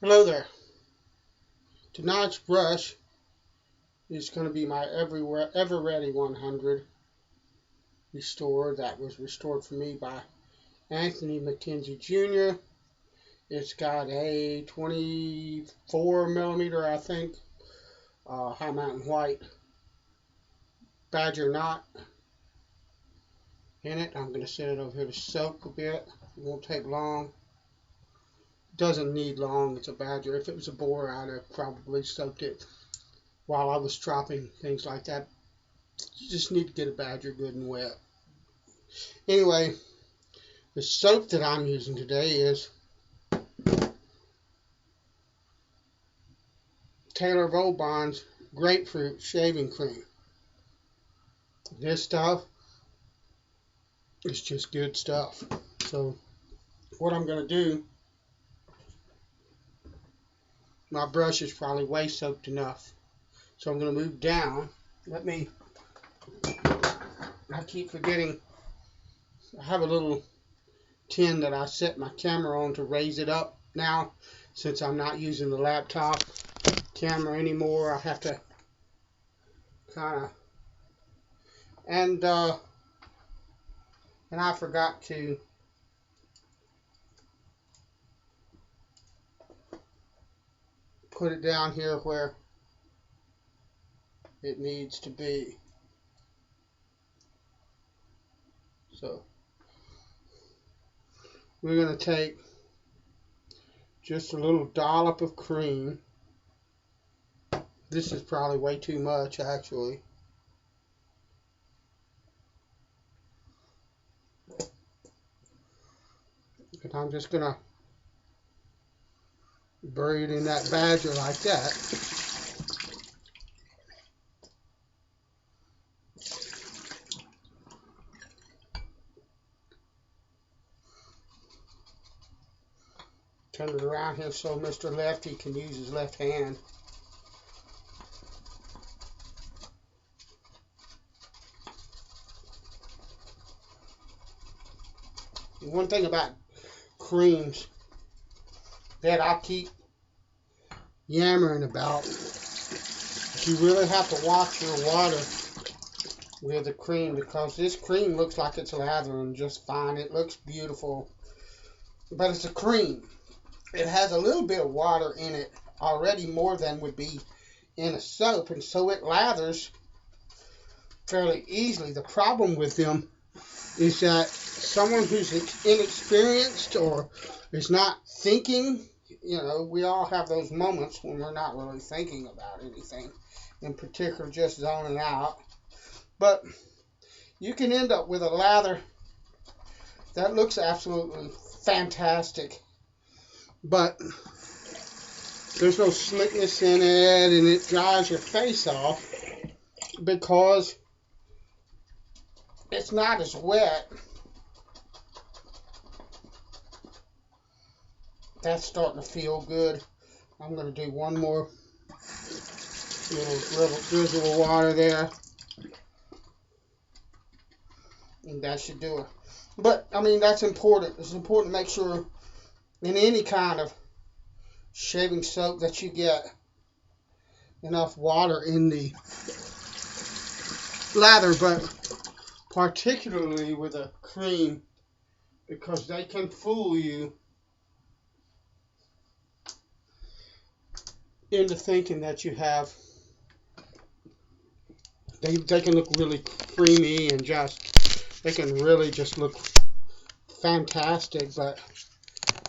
Hello there. Tonight's brush is going to be my Ever Ready 100 restored. That was restored for me by Anthony McKenzie Jr. It's got a 24 millimeter, I think, High Mountain White Badger knot in it. I'm going to set it over here to soak a bit. It won't take long. Doesn't need long. It's a Badger. If it was a boar, I'd have probably soaked it while I was dropping things like that. You just need to get a Badger good and wet. Anyway, the soap that I'm using today is Taylor Vobon's Grapefruit Shaving Cream. This stuff is just good stuff. So what I'm going to do, my brush is probably way soaked enough. So I'm going to move down. I keep forgetting, I have a little tin that I set my camera on to raise it up now. Since I'm not using the laptop camera anymore, I have to kind of, and I forgot to put it down here where it needs to be. So we're going to take just a little dollop of cream. This is probably way too much, actually. And I'm just going to bury it in that Badger like that. Turn it around here so Mr. Lefty can use his left hand. One thing about creams that I keep yammering about, you really have to watch your water with the cream, because this cream looks like it's lathering just fine. It looks beautiful, but it's a cream. It has a little bit of water in it already, more than would be in a soap, and so it lathers fairly easily. The problem with them is that someone who's inexperienced or is not thinking, we all have those moments when we're not really thinking about anything, in particular just zoning out. But you can end up with a lather that looks absolutely fantastic, but there's no slickness in it, and it dries your face off because it's not as wet. That's starting to feel good. I'm going to do one more little drizzle of water there, and that should do it. But, I mean, that's important. It's important to make sure in any kind of shaving soap that you get enough water in the lather, but particularly with a cream, because they can fool you into thinking that you have, they can look really creamy and they can really just look fantastic, but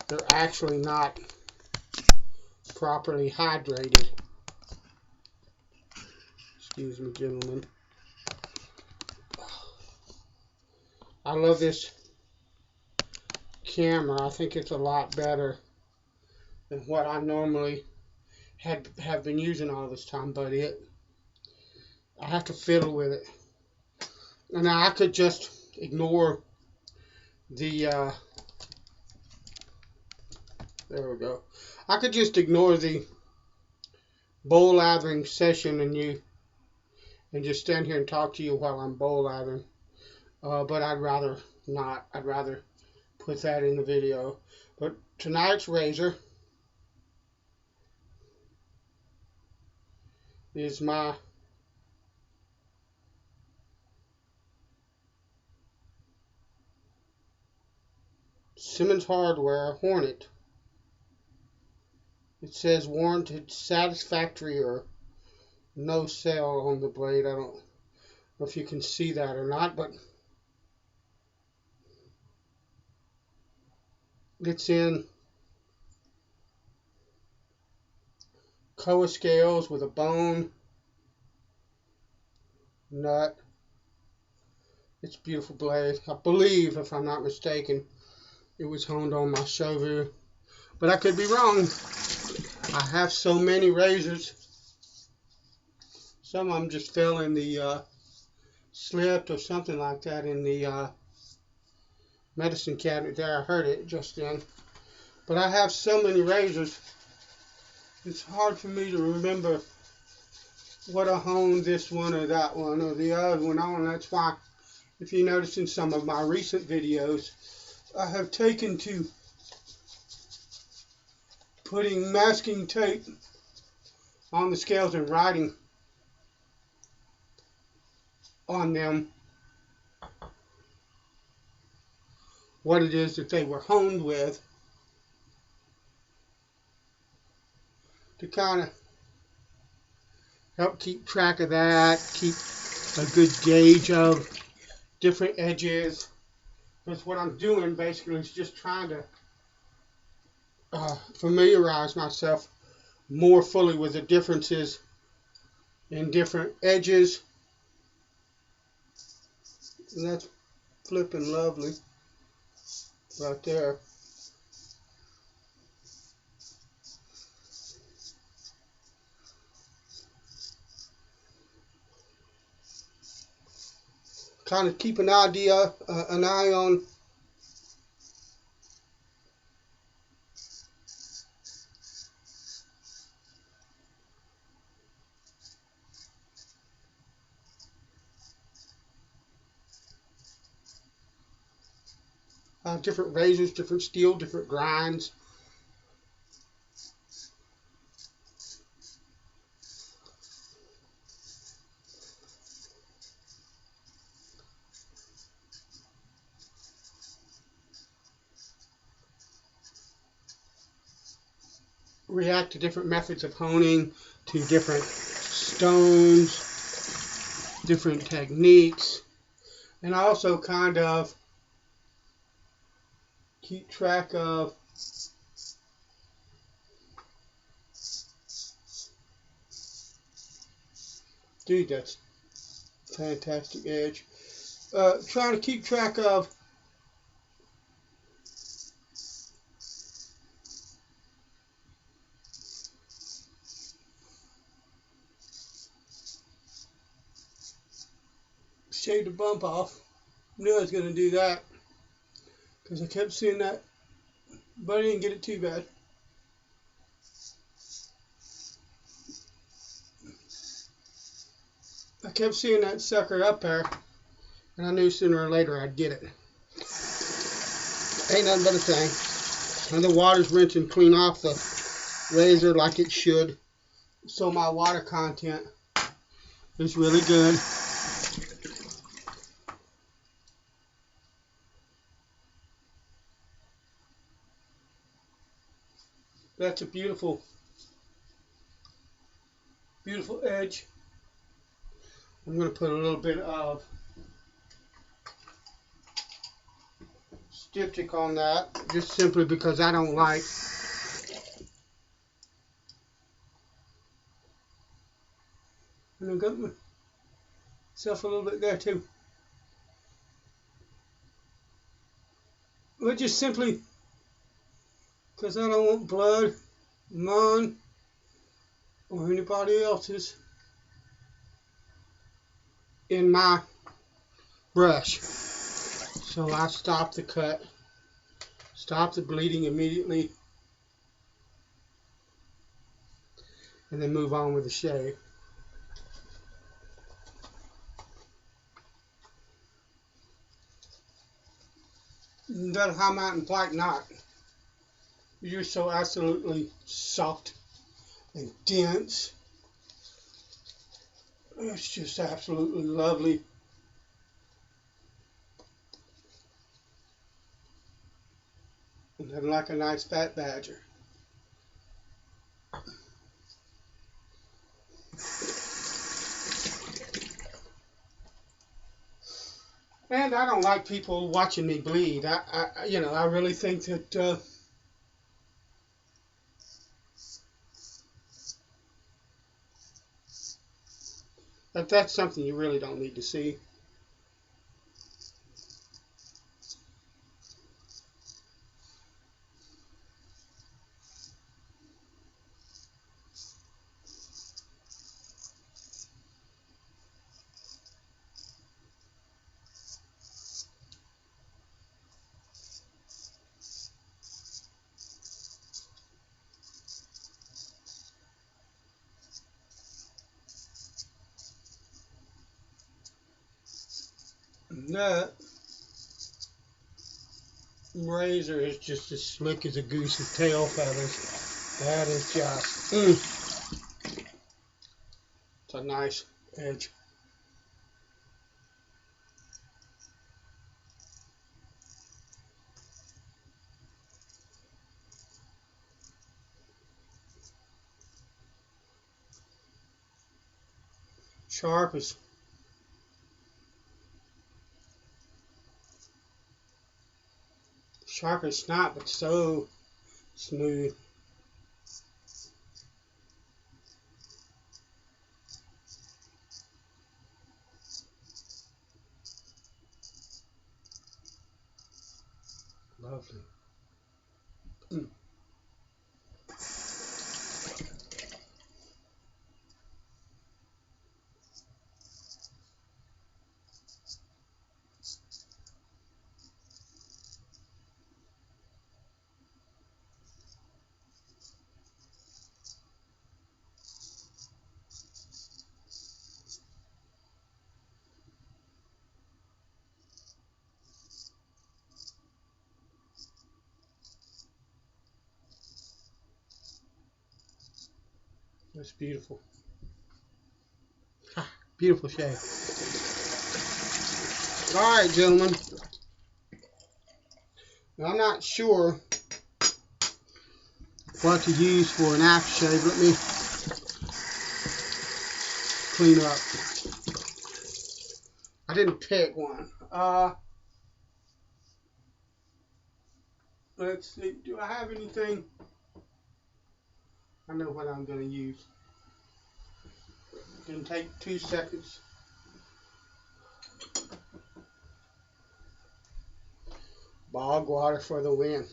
they're actually not properly hydrated. Excuse me, gentlemen. I love this camera. I think it's a lot better than what I normally have been using all this time, but I have to fiddle with it. And now I could just ignore the there we go. I could just ignore the bowl lathering session and just stand here and talk to you while I'm bowl lathering. But I'd rather not. I'd rather put that in the video. But tonight's razor is my Simmons Hardware Hornet. It says warranted satisfactory or no sale on the blade. I don't know if you can see that or not, but it's in Koa scales with a bone nut. It's a beautiful blade. I believe, if I'm not mistaken, it was honed on my shovu, but I could be wrong. I have so many razors. Some of them just fell in the slipped or something like that in the medicine cabinet there. I heard it just then. But I have so many razors, it's hard for me to remember what I honed this one or that one or the other one on. That's why, if you notice in some of my recent videos, I have taken to putting masking tape on the scales and writing on them what it is that they were honed with, to kind of help keep track of that, keep a good gauge of different edges. Because what I'm doing basically is just trying to familiarize myself more fully with the differences in different edges. And that's flipping lovely right there. Kind of keep an eye on different razors, different steel, different grinds. React to different methods of honing, to different stones, different techniques, and I also kind of keep track of dude, that's fantastic edge. Trying to keep track of shave the bump off. Knew I was going to do that because I kept seeing that, but I didn't get it too bad. I kept seeing that sucker up there, and I knew sooner or later I'd get it. Ain't nothing but a thing. And the water's rinsing clean off the razor like it should, so my water content is really good. That's a beautiful, beautiful edge. I'm going to put a little bit of styptic on that, just simply because I don't like and I got myself a little bit there too. But just simply because I don't want blood, mine, or anybody else's in my brush. So I stop the cut, stop the bleeding immediately, and then move on with the shave. That high mountain white knot, you're so absolutely soft and dense. It's just absolutely lovely. Nothing like a nice fat badger. And I don't like people watching me bleed. I really think that that's something you really don't need to see. That razor is just as slick as a goose's tail feathers. That is just, it's a nice edge. Sharp as snot, but so smooth. Lovely. That's beautiful. Beautiful shave. Alright, gentlemen. Now, I'm not sure what to use for an aftershave. Let me clean up. I didn't pick one. Let's see. Do I have anything? I know what I'm going to use. It's going to take 2 seconds. Bog water for the win.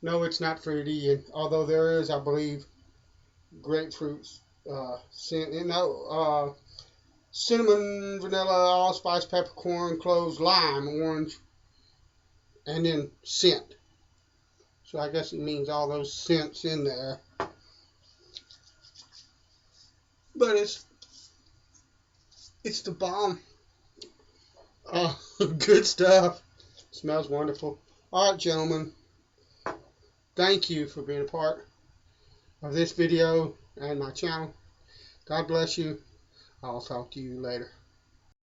No, it's not fruity, and although there is, I believe, grapefruit, cinnamon, vanilla, allspice, peppercorn, cloves, lime, orange, and then scent. So I guess it means all those scents in there. But it's the bomb. Good stuff. Smells wonderful. All right, gentlemen. Thank you for being a part of this video and my channel. God bless you. I'll talk to you later.